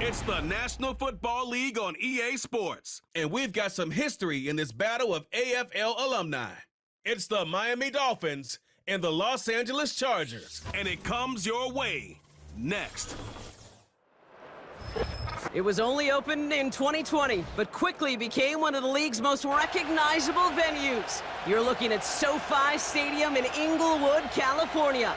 It's the National Football League on EA Sports, and we've got some history in this battle of AFL alumni. It's the Miami Dolphins and the Los Angeles Chargers, and it comes your way next. It was only opened in 2020, but quickly became one of the league's most recognizable venues. You're looking at SoFi Stadium in Inglewood, California.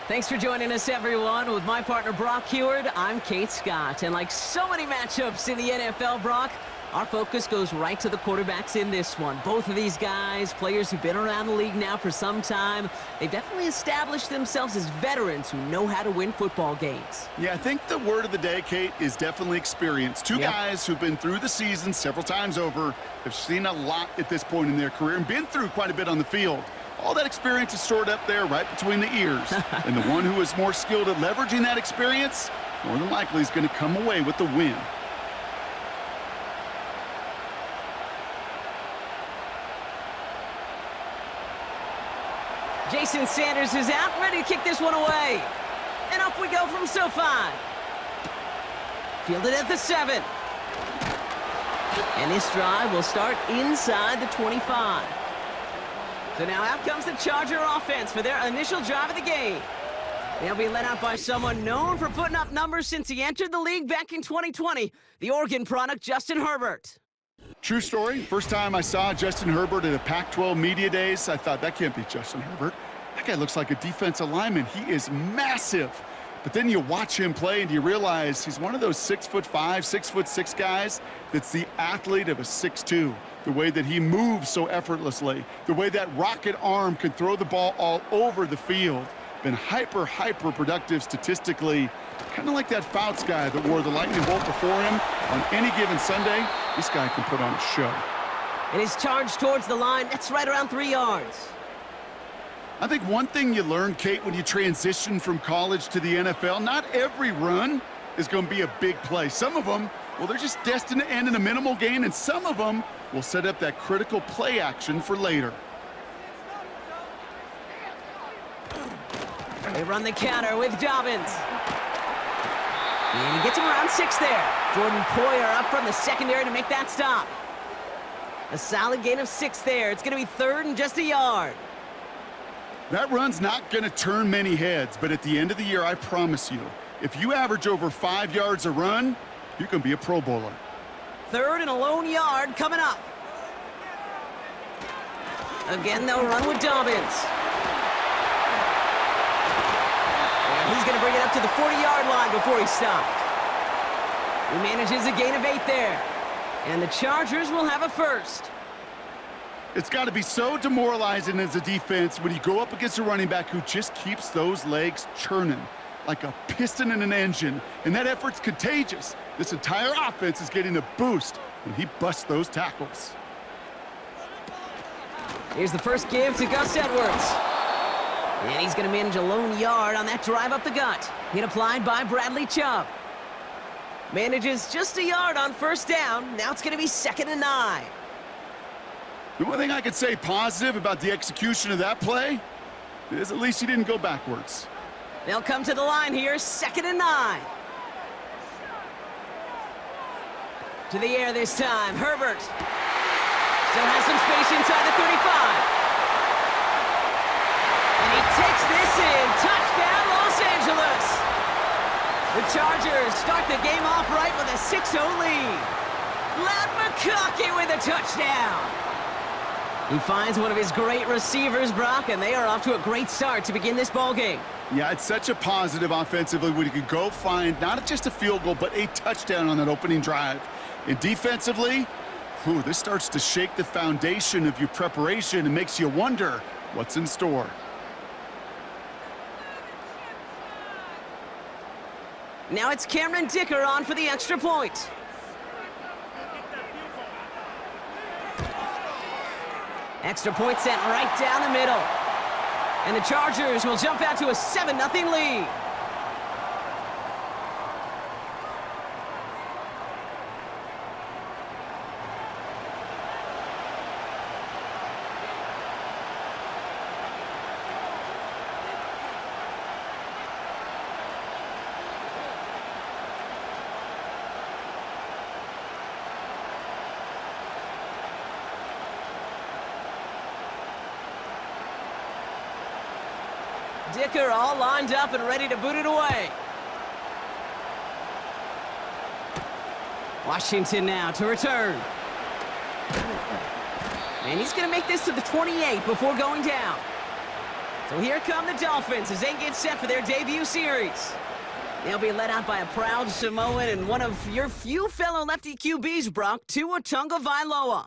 Thanks for joining us, everyone. With my partner, Brock Heward, I'm Kate Scott. And like so many matchups in the NFL, Brock, our focus goes right to the quarterbacks in this one. Both of these guys, players who've been around the league now for some time, they've definitely established themselves as veterans who know how to win football games. Yeah, I think the word of the day, Kate, is definitely experience. Two guys who've been through the season several times over, have seen a lot at this point in their career and been through quite a bit on the field. All that experience is stored up there right between the ears. And the one who is more skilled at leveraging that experience, more than likely is going to come away with the win. Jason Sanders is out, ready to kick this one away. And off we go from SoFi. Fielded at the 7. And this drive will start inside the 25. So now out comes the Charger offense for their initial drive of the game. They'll be led out by someone known for putting up numbers since he entered the league back in 2020, the Oregon product, Justin Herbert. True story. First time I saw Justin Herbert at a Pac-12 Media Days, I thought, that can't be Justin Herbert. That guy looks like a defensive lineman. He is massive. But then you watch him play and you realize he's one of those 6'5", 6'6" guys that's the athlete of a 6'2". The way that he moves so effortlessly, the way that rocket arm can throw the ball all over the field. Been hyper productive statistically, kind of like that Fouts guy that wore the lightning bolt before him. On any given Sunday, this guy can put on a show. And his charge towards the line, that's right around 3 yards. I think one thing you learn, Kate, when you transition from college to the NFL, not every run is going to be a big play. Some of them, well, they're just destined to end in a minimal gain, and some of them will set up that critical play action for later. They run the counter with Dobbins. And he gets him around 6 there. Jordan Poyer up from the secondary to make that stop. A solid gain of 6 there. It's going to be 3rd and just a yard. That run's not going to turn many heads, but at the end of the year, I promise you, if you average over 5 yards a run, you can be a Pro Bowler. 3rd and a lone yard coming up. Again, they'll run with Dobbins. And he's going to bring it up to the 40-yard line before he stopped. He manages a gain of 8 there. And the Chargers will have a first. It's got to be so demoralizing as a defense when you go up against a running back who just keeps those legs churning like a piston in an engine, and that effort's contagious. This entire offense is getting a boost when he busts those tackles. Here's the first give to Gus Edwards. And he's going to manage a lone yard on that drive up the gut. Hit applied by Bradley Chubb. Manages just a yard on first down. Now it's going to be 2nd and 9. The one thing I could say positive about the execution of that play is at least he didn't go backwards. They'll come to the line here, 2nd and 9. To the air this time, Herbert. Still has some space inside the 35. And he takes this in. Touchdown, Los Angeles. The Chargers start the game off right with a 6-0 lead. Ladd McConkey with a touchdown. He finds one of his great receivers, Brock, and they are off to a great start to begin this ball game. Yeah, it's such a positive offensively when you can go find not just a field goal, but a touchdown on that opening drive. And defensively, this starts to shake the foundation of your preparation and makes you wonder what's in store. Now it's Cameron Dicker on for the extra point. Extra point sent right down the middle. And the Chargers will jump out to a 7-0 lead. Dicker all lined up and ready to boot it away. Washington now to return. And he's going to make this to the 28 before going down. So here come the Dolphins as they get set for their debut series. They'll be led out by a proud Samoan and one of your few fellow lefty QBs, Brock, Tua Tagovailoa.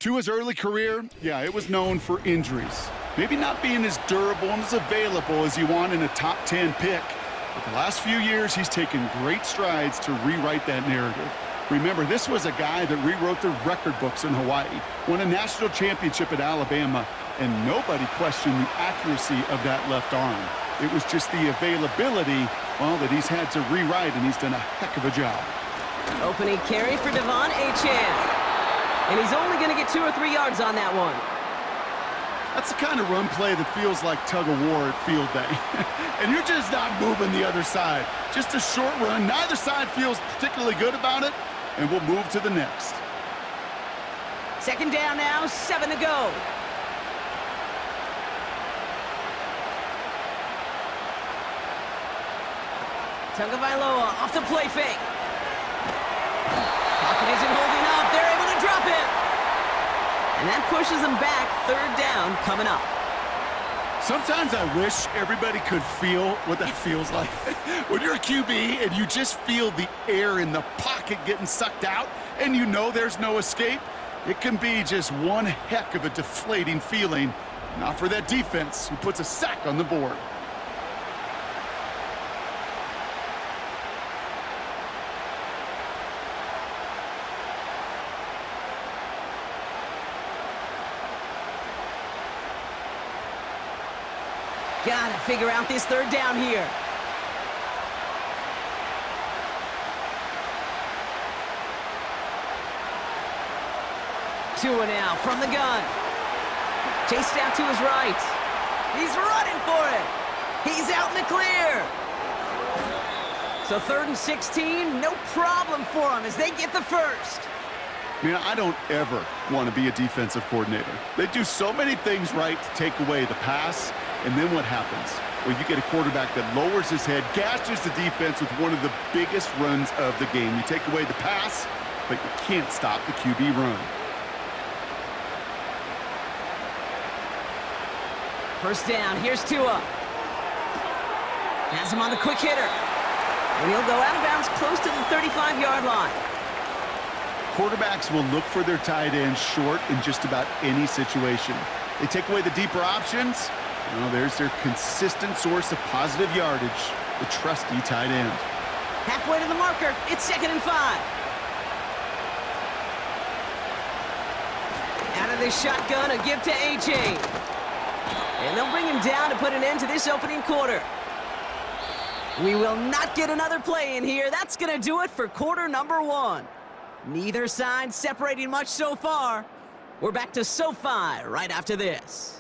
Tua's early career, yeah, it was known for injuries. Maybe not being as durable and as available as you want in a top 10 pick. But the last few years, he's taken great strides to rewrite that narrative. Remember, this was a guy that rewrote the record books in Hawaii, won a national championship at Alabama, and nobody questioned the accuracy of that left arm. It was just the availability, well, that he's had to rewrite, and he's done a heck of a job. Opening carry for Devon Achane. And he's only going to get 2 or 3 yards on that one. That's the kind of run play that feels like tug-of-war at field day. And you're just not moving the other side. Just a short run. Neither side feels particularly good about it, and we'll move to the next. Second down now, 7 to go. Tagovailoa off the play fake. Pocket isn't holding up. They're able to drop it. And that pushes them back. Third down coming up. Sometimes I wish everybody could feel what that feels like. When you're a QB and you just feel the air in the pocket getting sucked out and you know there's no escape, it can be just one heck of a deflating feeling. Not for that defense who puts a sack on the board. Gotta figure out this third down here. Tua now from the gun. Chased out to his right. He's running for it. He's out in the clear. So 3rd and 16, no problem for him as they get the first. Man, I don't ever want to be a defensive coordinator. They do so many things right to take away the pass, and then what happens? Well, you get a quarterback that lowers his head, gashes the defense with one of the biggest runs of the game. You take away the pass, but you can't stop the QB run. First down, here's Tua. Has him on the quick hitter. And he'll go out of bounds close to the 35-yard line. Quarterbacks will look for their tight end short in just about any situation. They take away the deeper options. Well, there's their consistent source of positive yardage, the trusty tight end. Halfway to the marker, it's 2nd and 5. Out of the shotgun, a give to Achane. And they'll bring him down to put an end to this opening quarter. We will not get another play in here. That's going to do it for quarter number 1. Neither side separating much so far. We're back to SoFi right after this.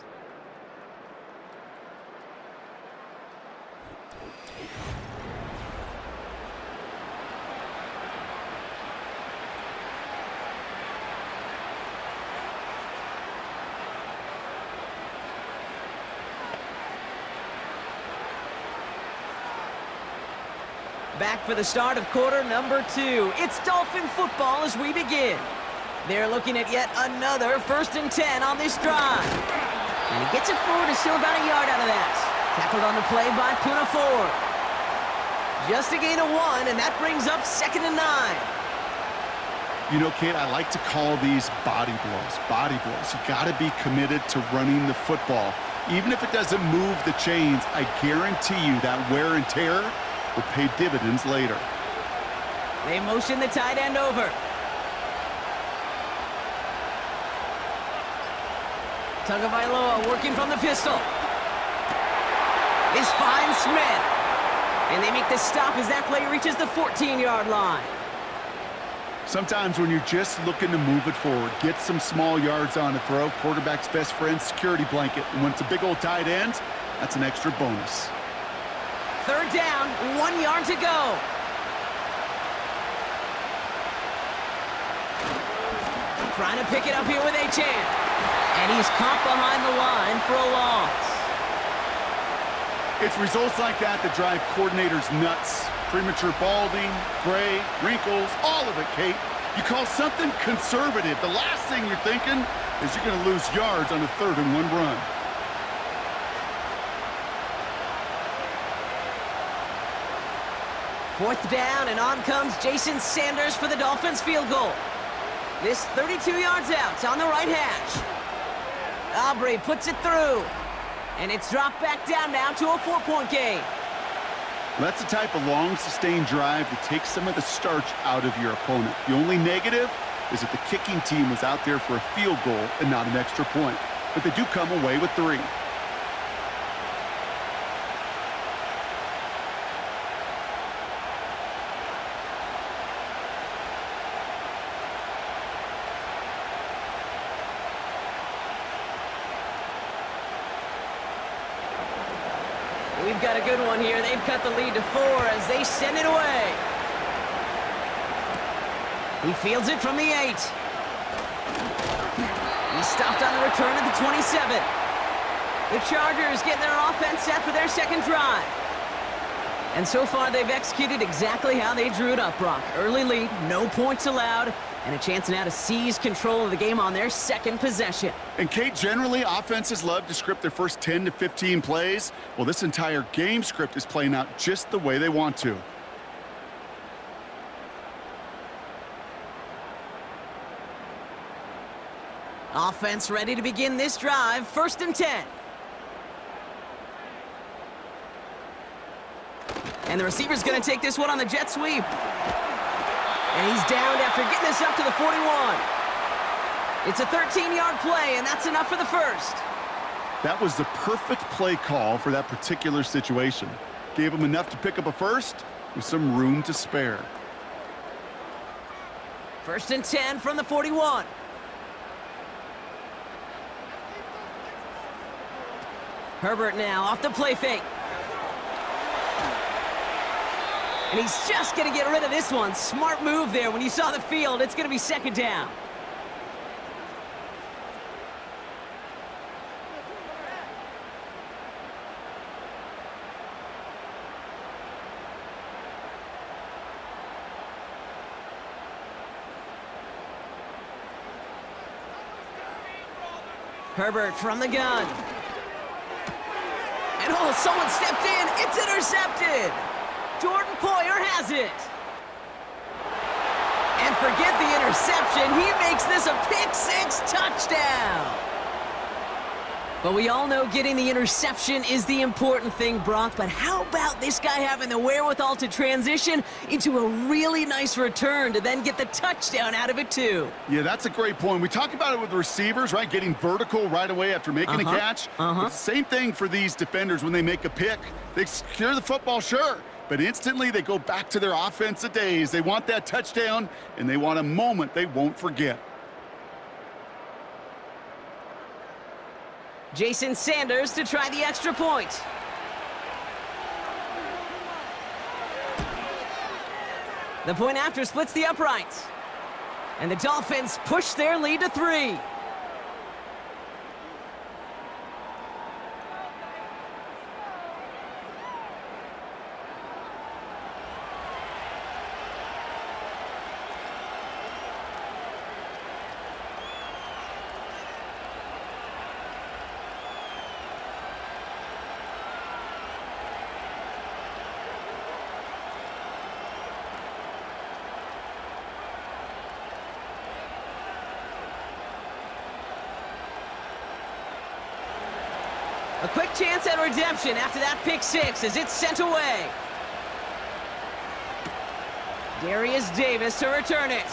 Back for the start of quarter number 2. It's Dolphin football as we begin. They're looking at yet another 1st and 10 on this drive. And he gets it forward to still about a yard out of that. Tackled on the play by Puna Ford. Just a gain of 1, and that brings up 2nd and 9. You know, Kate, I like to call these body blows. Body blows. You got to be committed to running the football. Even if it doesn't move the chains, I guarantee you that wear and tear will pay dividends later. They motion the tight end over. Tagovailoa working from the pistol. This finds Smith. And they make the stop as that play reaches the 14-yard line. Sometimes when you're just looking to move it forward, get some small yards on a throw, quarterback's best friend, security blanket. And when it's a big old tight end, that's an extra bonus. 3rd down, 1 yard to go. Trying to pick it up here with Achane. And he's caught behind the line for a loss. It's results like that that drive coordinators nuts. Premature balding, gray, wrinkles, all of it, Kate. You call something conservative. The last thing you're thinking is you're going to lose yards on a 3rd and 1 run. Fourth down, and on comes Jason Sanders for the Dolphins field goal. This 32 yards out on the right hash. Aubrey puts it through, and it's dropped back down now to a 4-point game. That's the type of long, sustained drive that takes some of the starch out of your opponent. The only negative is that the kicking team was out there for a field goal and not an extra point. But they do come away with 3. We've got a good one here. They've cut the lead to 4 as they send it away. He fields it from the 8. He's stopped on the return at the 27. The Chargers getting their offense set for their second drive. And so far, they've executed exactly how they drew it up, Brock. Early lead, no points allowed, and a chance now to seize control of the game on their second possession. And, Kate, generally, offenses love to script their first 10 to 15 plays. Well, this entire game script is playing out just the way they want to. Offense ready to begin this drive. 1st and 10. And the receiver's going to take this one on the jet sweep. And he's downed after getting this up to the 41. It's a 13-yard play, and that's enough for the first. That was the perfect play call for that particular situation. Gave him enough to pick up a first with some room to spare. 1st and 10 from the 41. Herbert now off the play fake. And he's just going to get rid of this one. Smart move there. When you saw the field, it's going to be 2nd down. Herbert from the gun. And oh, someone stepped in. It's intercepted. Jordan Poyer has it. And forget the interception. He makes this a pick-6 touchdown. But we all know getting the interception is the important thing, Brock. But how about this guy having the wherewithal to transition into a really nice return to then get the touchdown out of it, too? Yeah, that's a great point. We talk about it with the receivers, right? Getting vertical right away after making a catch. It's the same thing for these defenders when they make a pick. They secure the football, sure. But instantly they go back to their offensive days. They want that touchdown, and they want a moment they won't forget. Jason Sanders to try the extra point. The point after splits the uprights. And the Dolphins push their lead to 3. A quick chance at redemption after that pick-6 as it's sent away. Darius Davis to return it.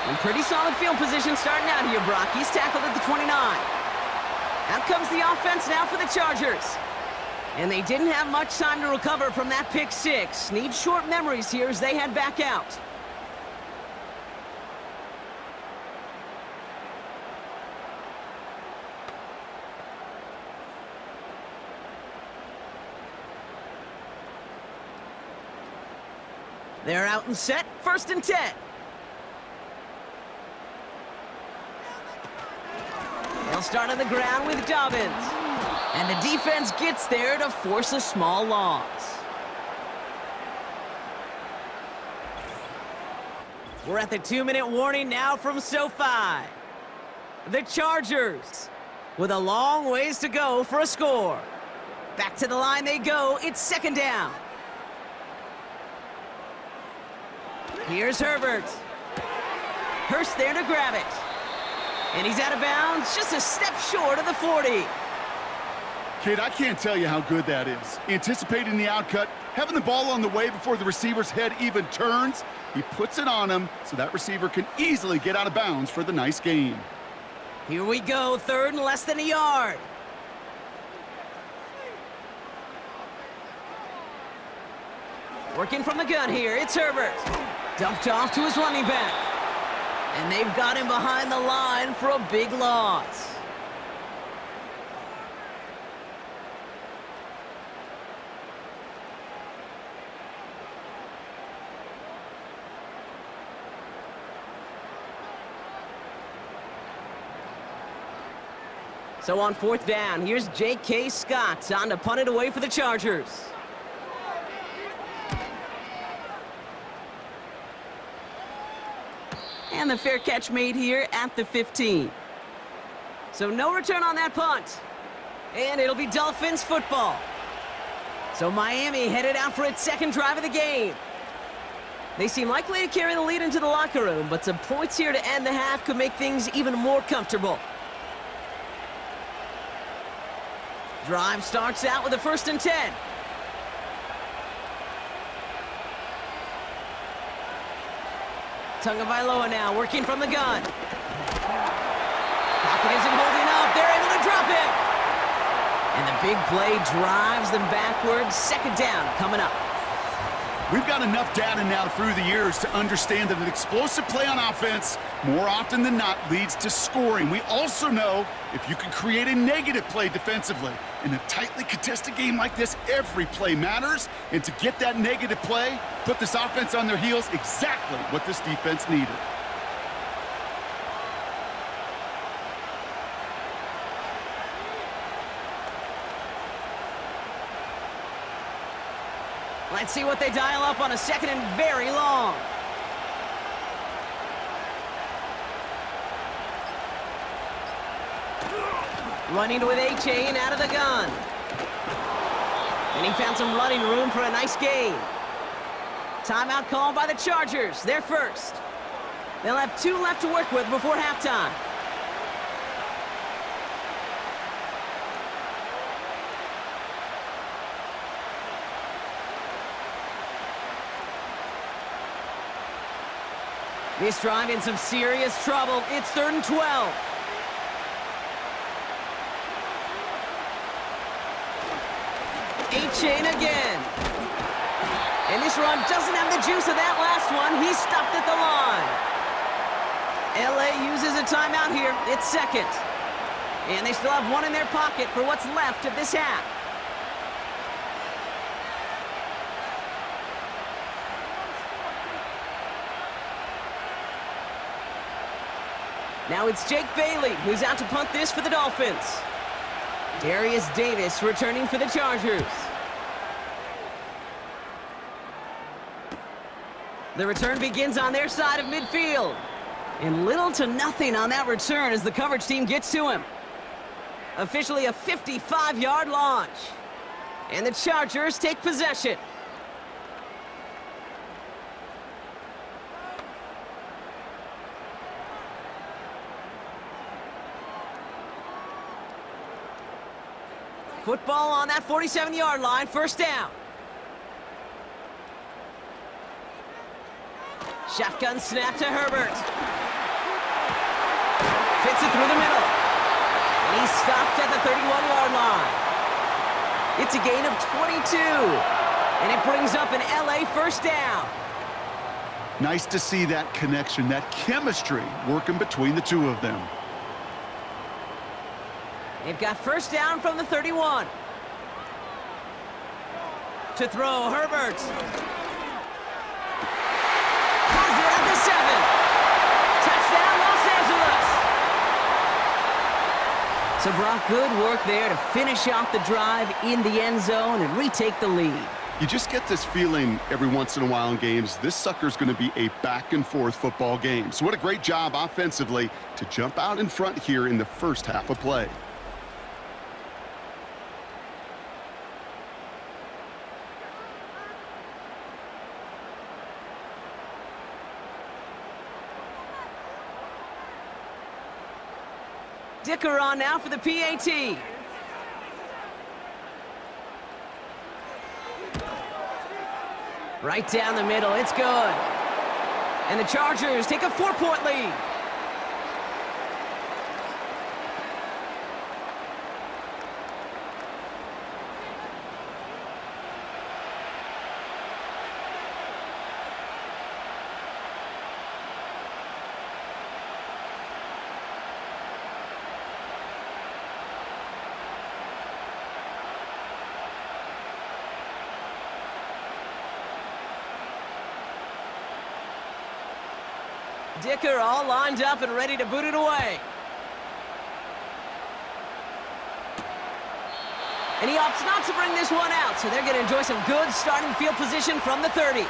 In pretty solid field position starting out here, Brock. He's tackled at the 29. Out comes the offense now for the Chargers. And they didn't have much time to recover from that pick-6. Need short memories here as they head back out. They're out and set. 1st and 10. They'll start on the ground with Dobbins. And the defense gets there to force a small loss. We're at the 2-minute warning now from SoFi. The Chargers with a long ways to go for a score. Back to the line they go. It's second down. Here's Herbert. Hurst there to grab it. And he's out of bounds, just a step short of the 40. Kid, I can't tell you how good that is. Anticipating the outcut, having the ball on the way before the receiver's head even turns, he puts it on him so that receiver can easily get out of bounds for the nice gain. Here we go, third and less than a yard. Working from the gun here, it's Herbert. Dumped off to his running back. And they've got him behind the line for a big loss. So on fourth down, here's J.K. Scott on to punt it away for the Chargers. And the fair catch made here at the 15. So no return on that punt. And it'll be Dolphins football. So Miami headed out for its second drive of the game. They seem likely to carry the lead into the locker room, but some points here to end the half could make things even more comfortable. Drive starts out with a 1st and 10. Tagovailoa now working from the gun. Pocket isn't holding up. They're able to drop it. And the big play drives them backwards. Second down coming up. We've got enough data now through the years to understand that an explosive play on offense, more often than not, leads to scoring. We also know if you can create a negative play defensively. In a tightly contested game like this, every play matters. And to get that negative play, put this offense on their heels, exactly what this defense needed. Let's see what they dial up on a second and very long. Running with A-Chain out of the gun. And he found some running room for a nice gain. Timeout called by the Chargers. They're first. They'll have 2 left to work with before halftime. This drive in some serious trouble. It's 3rd and 12. A-Chain again. And this run doesn't have the juice of that last one. He's stopped at the line. LA uses a timeout here. It's second. And they still have one in their pocket for what's left of this half. Now it's Jake Bailey, who's out to punt this for the Dolphins. Darius Davis returning for the Chargers. The return begins on their side of midfield. And little to nothing on that return as the coverage team gets to him. Officially a 55-yard launch. And the Chargers take possession. Football on that 47-yard line, first down. Shotgun snap to Herbert. Fits it through the middle. And he's stopped at the 31-yard line. It's a gain of 22. And it brings up an LA first down. Nice to see that connection, that chemistry working between the two of them. They've got first down from the 31. To throw, Herbert. Has it at the 7. Touchdown, Los Angeles. So, Brock, good work there to finish off the drive in the end zone and retake the lead. You just get this feeling every once in a while in games, this sucker's going to be a back-and-forth football game. So what a great job offensively to jump out in front here in the first half of play. Dicker on now for the PAT. Right down the middle, it's good. And the Chargers take a 4-point lead. Dicker all lined up and ready to boot it away. And he opts not to bring this one out, so they're going to enjoy some good starting field position from the 30.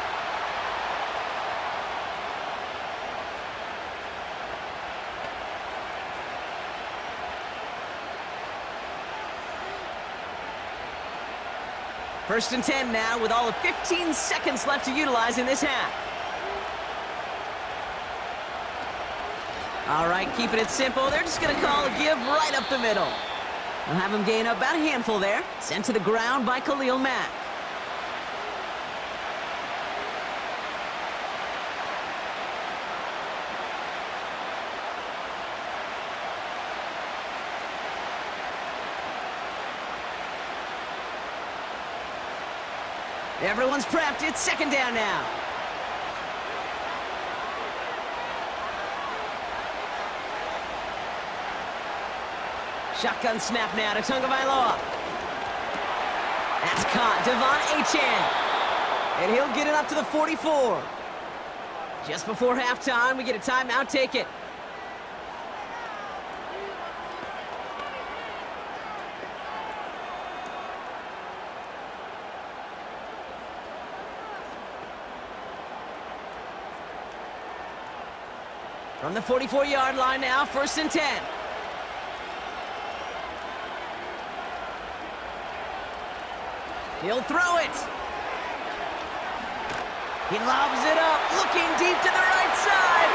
First and 10 now with all of 15 seconds left to utilize in this half. All right, keeping it simple. They're just going to call a give right up the middle. They'll have him gain up about a handful there. Sent to the ground by Khalil Mack. Everyone's prepped. It's second down now. Shotgun snap now to Tagovailoa. That's caught. Devon Achane. And he'll get it up to the 44. Just before halftime, we get a timeout. Take it. From the 44-yard line now, first and 10. He'll throw it. He lobs it up, looking deep to the right side.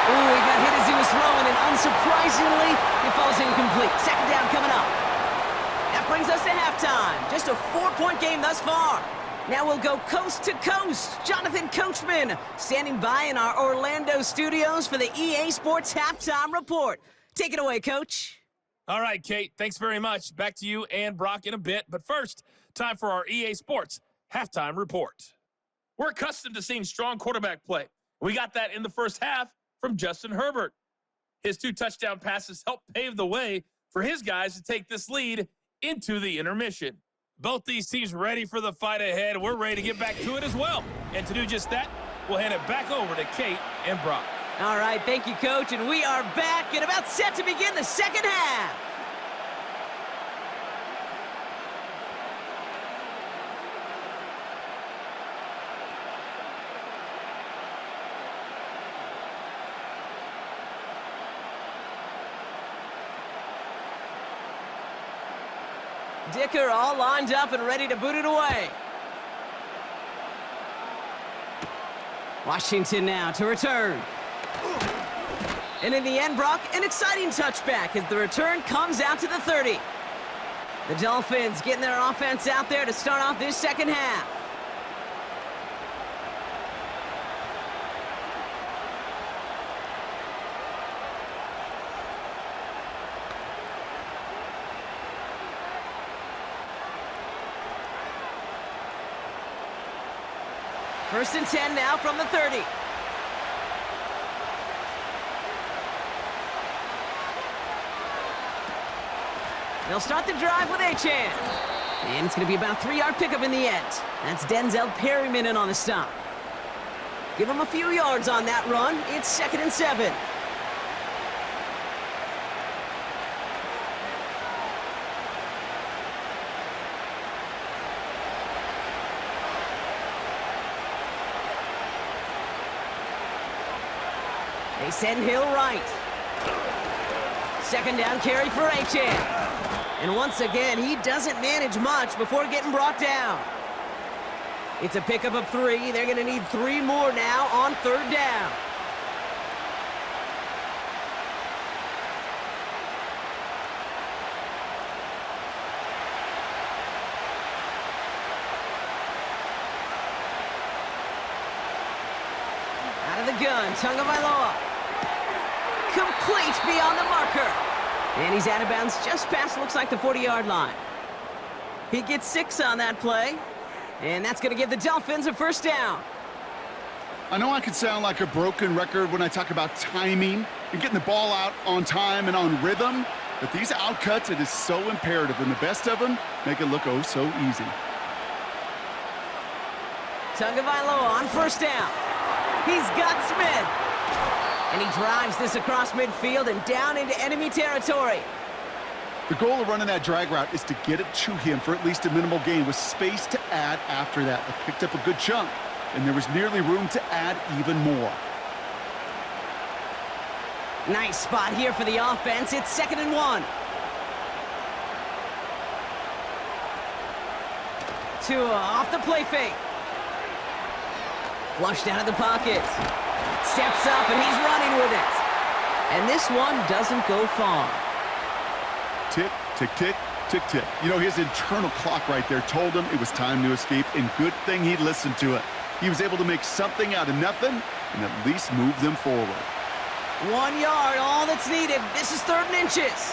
Ooh, he got hit as he was throwing, and unsurprisingly, it falls incomplete. Second down coming up. That brings us to halftime. Just a 4-point game thus far. Now we'll go coast to coast. Jonathan Coachman standing by in our Orlando studios for the EA Sports Halftime Report. Take it away, Coach. All right, Kate, thanks very much. Back to you and Brock in a bit. But first, time for our EA Sports Halftime Report. We're accustomed to seeing strong quarterback play. We got that in the first half from Justin Herbert. His 2 touchdown passes helped pave the way for his guys to take this lead into the intermission. Both these teams ready for the fight ahead. We're ready to get back to it as well. And to do just that, we'll hand it back over to Kate and Brock. All right, thank you, Coach. And we are back and about set to begin the second half. Dicker all lined up and ready to boot it away. Washington now to return. And in the end, Brock, an exciting touchback as the return comes out to the 30. The Dolphins getting their offense out there to start off this second half. First and 10 now from the 30. They'll start the drive with Achane. And it's going to be about a 3-yard pickup in the end. That's Denzel Perryman in on the stop. Give him a few yards on that run. It's second and 7. They send Hill right. Second down carry for Achane. And once again, he doesn't manage much before getting brought down. It's a pickup of 3. They're going to need 3 more now on third down. Out of the gun, Tagovailoa. Complete beyond the marker. And he's out of bounds just past, looks like, the 40-yard line. He gets 6 on that play. And that's going to give the Dolphins a first down. I know I can sound like a broken record when I talk about timing and getting the ball out on time and on rhythm, but these outcuts, it is so imperative, and the best of them make it look oh so easy. Tagovailoa on first down. He's got Smith. And he drives this across midfield and down into enemy territory. The goal of running that drag route is to get it to him for at least a minimal gain with space to add after that. They picked up a good chunk, and there was nearly room to add even more. Nice spot here for the offense. It's 2nd and 1. Tua off the play fake. Flushed out of the pocket. Steps up, and he's running with it. And this one doesn't go far. Tick, tick, tick, tick, tick. You know, his internal clock right there told him it was time to escape, and good thing he listened to it. He was able to make something out of nothing and at least move them forward. 1 yard, all that's needed. This is 3rd and inches.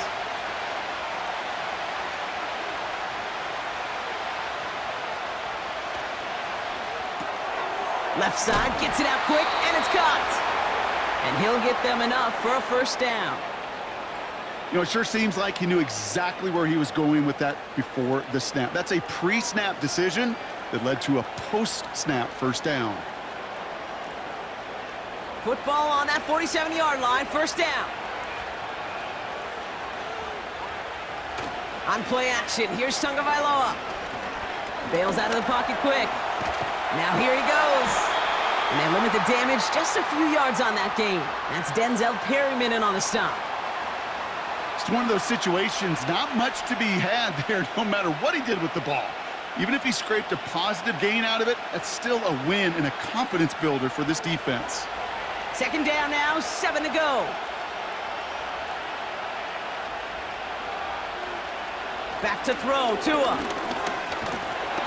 Left side, gets it out quick, and it's caught. And he'll get them enough for a first down. You know, it sure seems like he knew exactly where he was going with that before the snap. That's a pre-snap decision that led to a post-snap first down. Football on that 47-yard line, first down. On play action, here's Tagovailoa. Bails out of the pocket quick. Now here he goes. And they limit the damage just a few yards on that gain. That's Denzel Perryman in on the stop. It's one of those situations, not much to be had there no matter what he did with the ball. Even if he scraped a positive gain out of it, that's still a win and a confidence builder for this defense. 2nd down now, 7 to go. Back to throw, Tua.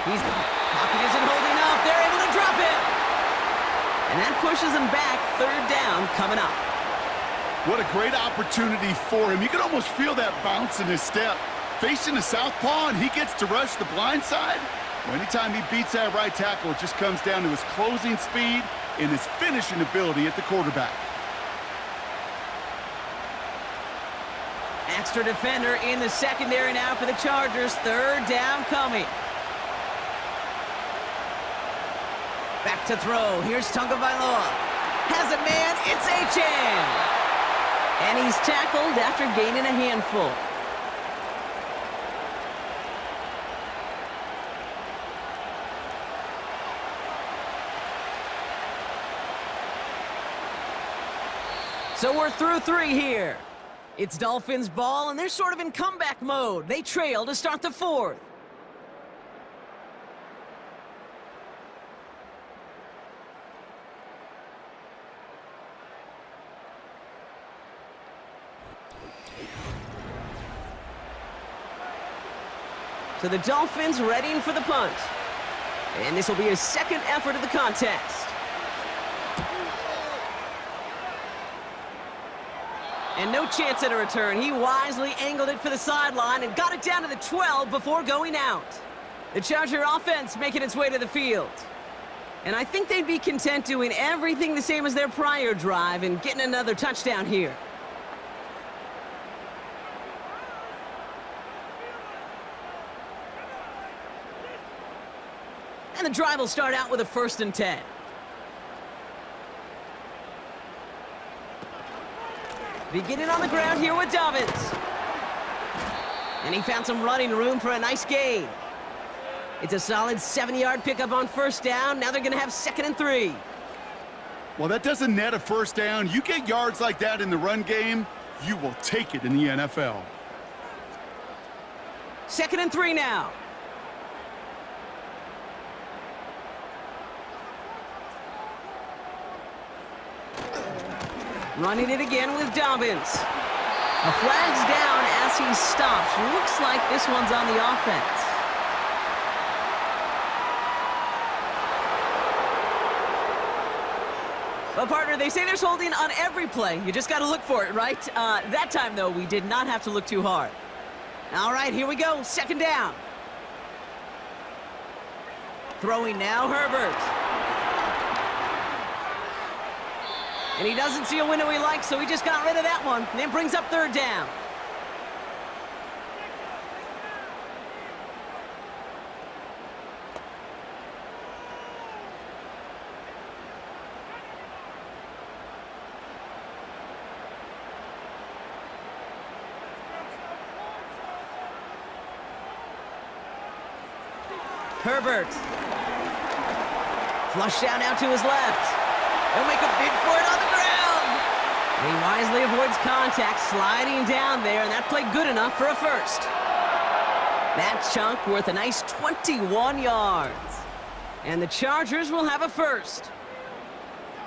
Pocket isn't holding up. They're able to drop it. And that pushes him back. 3rd down coming up. What a great opportunity for him. You can almost feel that bounce in his step. Facing the southpaw, and he gets to rush the blind side. Well, anytime he beats that right tackle, it just comes down to his closing speed and his finishing ability at the quarterback. Extra defender in the secondary now for the Chargers. 3rd down coming. Back to throw. Here's Tagovailoa. Has a man. It's Achane. And he's tackled after gaining a handful. So we're through 3 here. It's Dolphins ball, and they're sort of in comeback mode. They trail to start the 4th. So the Dolphins readying for the punt. And this will be his 2nd effort of the contest. And no chance at a return. He wisely angled it for the sideline and got it down to the 12 before going out. The Charger offense making its way to the field. And I think they'd be content doing everything the same as their prior drive and getting another touchdown here. And the drive will start out with a 1st and 10. Beginning on the ground here with Dobbins. And he found some running room for a nice gain. It's a solid 7-yard pickup on 1st down. Now they're going to have 2nd and 3. Well, that doesn't net a first down. You get yards like that in the run game, you will take it in the NFL. 2nd and 3 now. Running it again with Dobbins. A flag's down as he stops. Looks like this one's on the offense. Well, partner, they say there's holding on every play. You just got to look for it, right? That time, though, we did not have to look too hard. All right, here we go. 2nd down. Throwing now, Herbert. And he doesn't see a window he likes, so he just got rid of that one. And then brings up 3rd down. Herbert. Flush down out to his left. He'll make a bid for it on the ground. And he wisely avoids contact, sliding down there, and that played good enough for a first. That chunk worth a nice 21 yards. And the Chargers will have a first.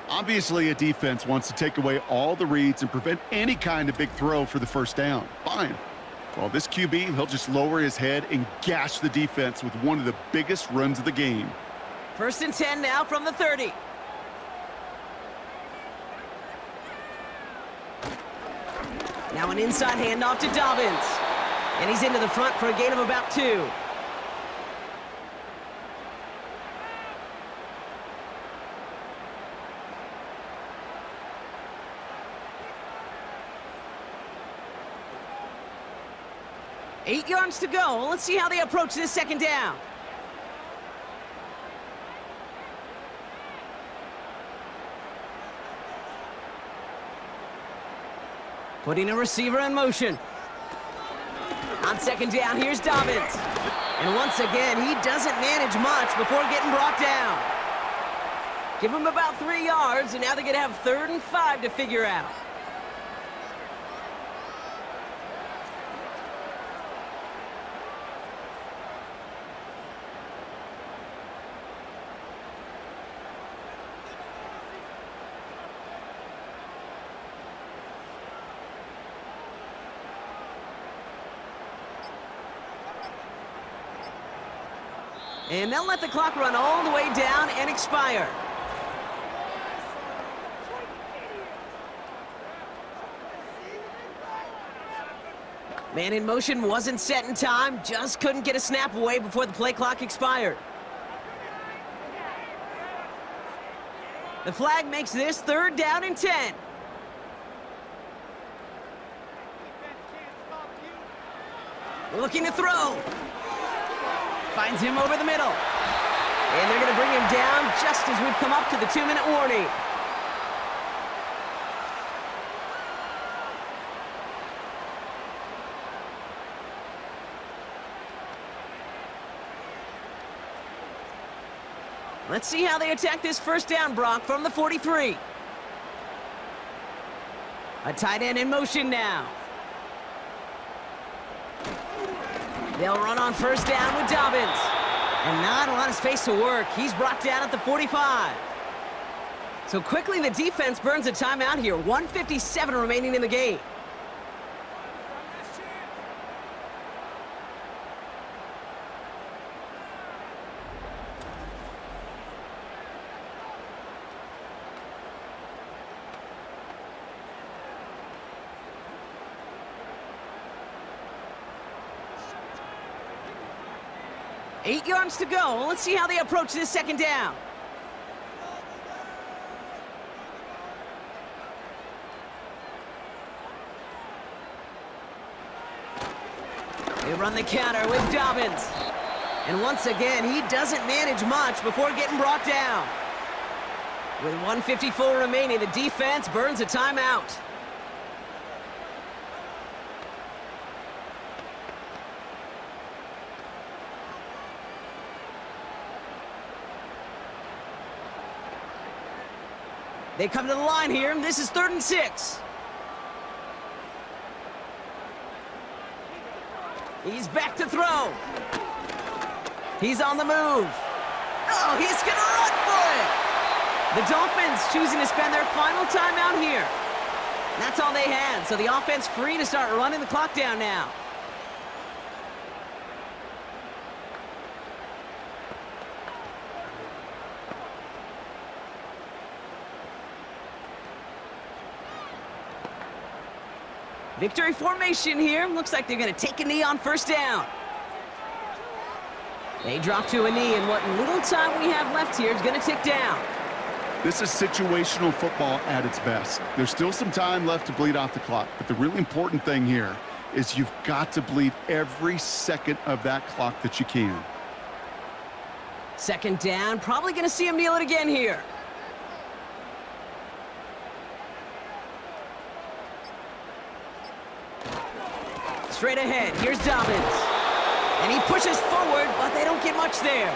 Obviously, a defense wants to take away all the reads and prevent any kind of big throw for the first down. Fine. Well, this QB, he'll just lower his head and gash the defense with one of the biggest runs of the game. 1st and 10 now from the 30. Now an inside handoff to Dobbins. And he's into the front for a gain of about 2. Eight yards to go. Let's see how they approach this 2nd down. Putting a receiver in motion. On 2nd down, here's Dobbins. And once again, he doesn't manage much before getting brought down. Give him about 3 yards, and now they're going to have 3rd and 5 to figure out. And they'll let the clock run all the way down and expire. Man in motion wasn't set in time, just couldn't get a snap away before the play clock expired. The flag makes this 3rd down and 10. Looking to throw. Finds him over the middle. And they're going to bring him down just as we've come up to the 2-minute warning. Let's see how they attack this 1st down, Brock, from the 43. A tight end in motion now. They'll run on 1st down with Dobbins. And not a lot of space to work. He's brought down at the 45. So quickly the defense burns a timeout here. 1:57 remaining in the game. Eight yards to go. Let's see how they approach this 2nd down. They run the counter with Dobbins. And once again, he doesn't manage much before getting brought down. With 1:54 remaining, the defense burns a timeout. They come to the line here, and this is 3rd and 6. He's back to throw. He's on the move. Oh, he's going to run for it. The Dolphins choosing to spend their final timeout here. That's all they had, so the offense free to start running the clock down now. Victory formation here. Looks like they're going to take a knee on 1st down. They drop to a knee, and what little time we have left here is going to tick down. This is situational football at its best. There's still some time left to bleed off the clock, but the really important thing here is you've got to bleed every second of that clock that you can. 2nd down. Probably going to see him kneel it again here. Straight ahead, here's Dobbins. And he pushes forward, but they don't get much there.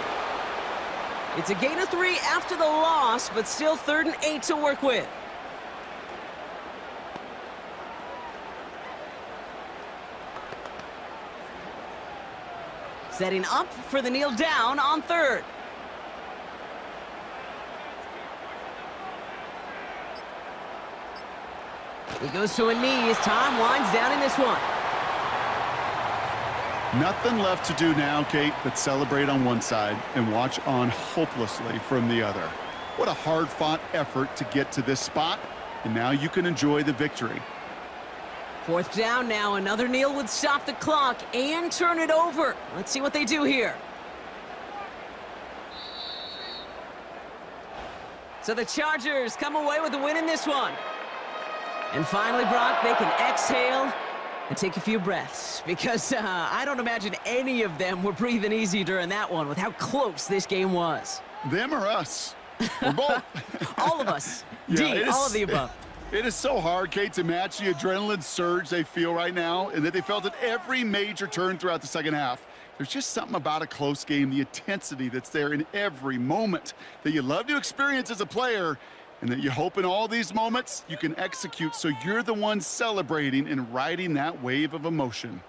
It's a gain of 3 after the loss, but still 3rd and 8 to work with. Setting up for the kneel down on 3rd. He goes to a knee as time winds down in this one. Nothing left to do now, Kate, but celebrate on one side and watch on hopelessly from the other. What a hard-fought effort to get to this spot, and now you can enjoy the victory. 4th down now. Another kneel would stop the clock and turn it over. Let's see what they do here. So the Chargers come away with the win in this one. And finally, Brock, they can exhale and take a few breaths, because I don't imagine any of them were breathing easy during that one with how close this game was. Them or us? We're both. All of us. Yeah, all of the above. It is so hard, Kate, to match the adrenaline surge they feel right now and that they felt at every major turn throughout the second half. There's just something about a close game, the intensity that's there in every moment that you love to experience as a player, and that you hope in all these moments you can execute so you're the one celebrating and riding that wave of emotion.